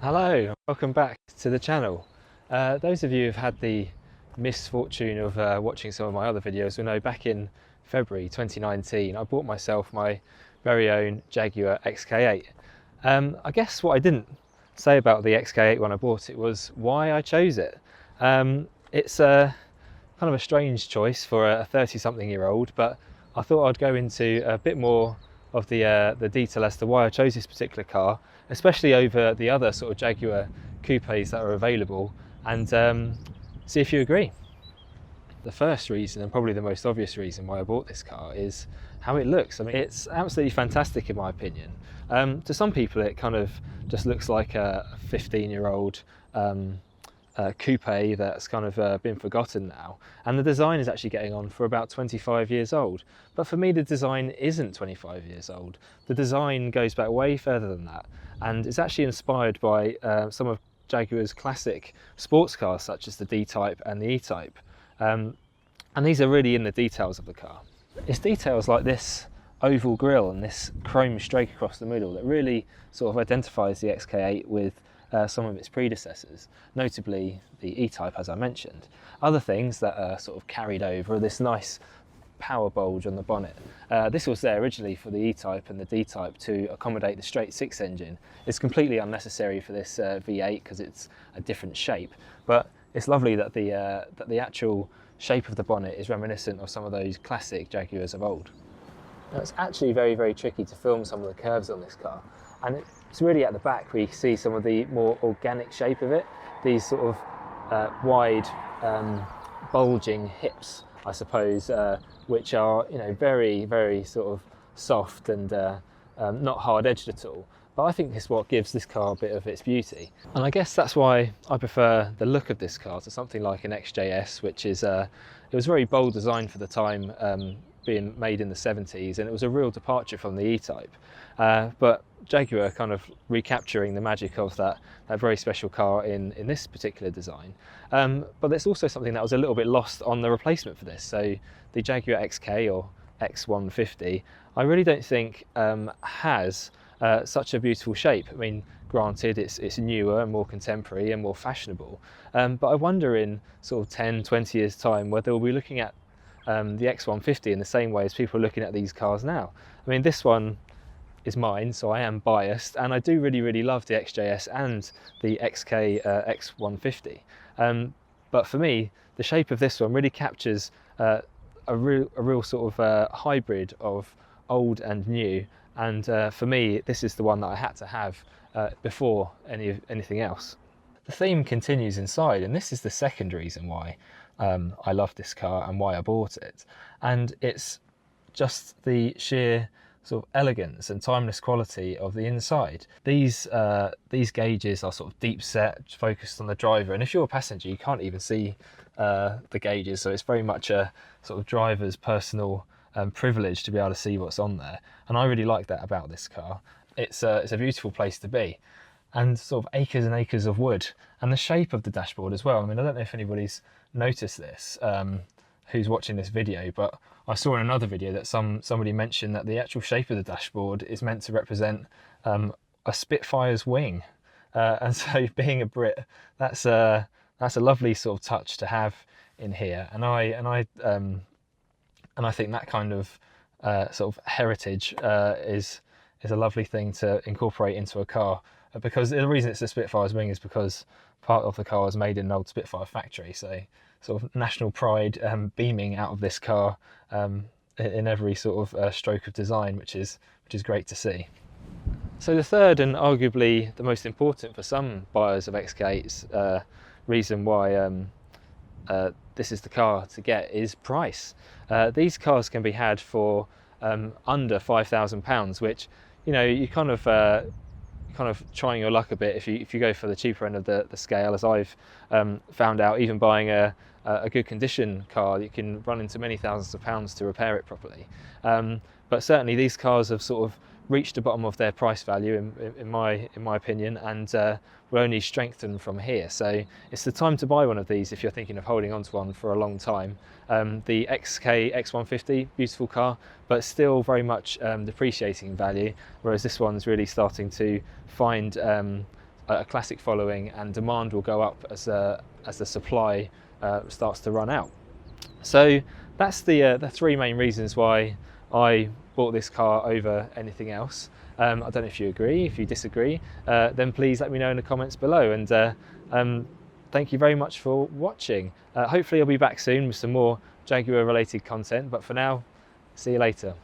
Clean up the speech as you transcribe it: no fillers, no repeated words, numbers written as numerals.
Hello, welcome back to the channel. Those of you who've had the misfortune of watching some of my other videos will know back in February 2019 I bought myself my very own Jaguar XK8. I guess what I didn't say about the XK8 when I bought it was why I chose it. It's kind of a strange choice for a 30-something-year-old, but I thought I'd go into a bit more of the detail as to why I chose this particular car, especially over the other sort of Jaguar coupes that are available, and see if you agree. The first reason, and probably the most obvious reason why I bought this car, is how it looks. I mean, it's absolutely fantastic in my opinion. To some people it kind of just looks like a 15-year-old coupe that's kind of been forgotten now, and the design is actually getting on for about 25 years old. But for me, the design isn't 25 years old. The design goes back way further than that, and it's actually inspired by some of Jaguar's classic sports cars such as the D-Type and the E-Type, and these are really in the details of the car. It's details like this oval grille and this chrome streak across the middle that really sort of identifies the XK8 with some of its predecessors, notably the E-Type, as I mentioned. Other things that are sort of carried over are this nice power bulge on the bonnet. This was there originally for the E-Type and the D-Type to accommodate the straight six engine. It's completely unnecessary for this V8 because it's a different shape, but it's lovely that the actual shape of the bonnet is reminiscent of some of those classic Jaguars of old. Now, it's actually very, very tricky to film some of the curves on this car, and it's really at the back where you see some of the more organic shape of it, these sort of wide bulging hips, I suppose, which are, you know, very, very sort of soft and not hard edged at all. But I think this is what gives this car a bit of its beauty. And I guess that's why I prefer the look of this car to something like an XJS, which is, it was a very bold design for the time, being made in the 70s, and it was a real departure from the E-Type. But Jaguar kind of recapturing the magic of that very special car in this particular design. But there's also something that was a little bit lost on the replacement for this. So the Jaguar XK or X150, I really don't think has such a beautiful shape. I mean, granted, it's newer and more contemporary and more fashionable, but I wonder in sort of 10-20 years time whether we'll be looking at the X150 in the same way as people are looking at these cars now. I mean, this one is mine, so I am biased, and I do really love the XJS and the XK X150, but for me the shape of this one really captures a real sort of hybrid of old and new, and for me this is the one that I had to have before anything else. The theme continues inside, and this is the second reason why I love this car and why I bought it, and it's just the sheer sort of elegance and timeless quality of the inside. These gauges are sort of deep set, focused on the driver, and if you're a passenger you can't even see the gauges, so it's very much a sort of driver's personal privilege to be able to see what's on there, and I really like that about this car. It's a beautiful place to be, and sort of acres and acres of wood, and the shape of the dashboard as well. I mean, I don't know if anybody's noticed this who's watching this video, but I saw in another video that somebody mentioned that the actual shape of the dashboard is meant to represent a Spitfire's wing, and so being a Brit, that's a lovely sort of touch to have in here, and I think that kind of sort of heritage is a lovely thing to incorporate into a car, because the reason it's a Spitfire's wing is because part of the car was made in an old Spitfire factory, so sort of national pride beaming out of this car in every sort of stroke of design, which is great to see. So the third, and arguably the most important for some buyers of XK8s, reason why this is the car to get is price. These cars can be had for under £5,000, which, you know, you kind of trying your luck a bit if you go for the cheaper end of the scale, as I've found out. Even buying a good condition car, you can run into many thousands of pounds to repair it properly. But certainly these cars have sort of reached the bottom of their price value in my opinion, and will only strengthen from here. So it's the time to buy one of these if you're thinking of holding on to one for a long time. The XK X150, beautiful car, but still very much depreciating in value, whereas this one's really starting to find a classic following, and demand will go up as the supply starts to run out. So that's the three main reasons why I bought this car over anything else. I don't know if you agree. If you disagree, then please let me know in the comments below. And thank you very much for watching. Hopefully I'll be back soon with some more Jaguar related content, but for now, see you later.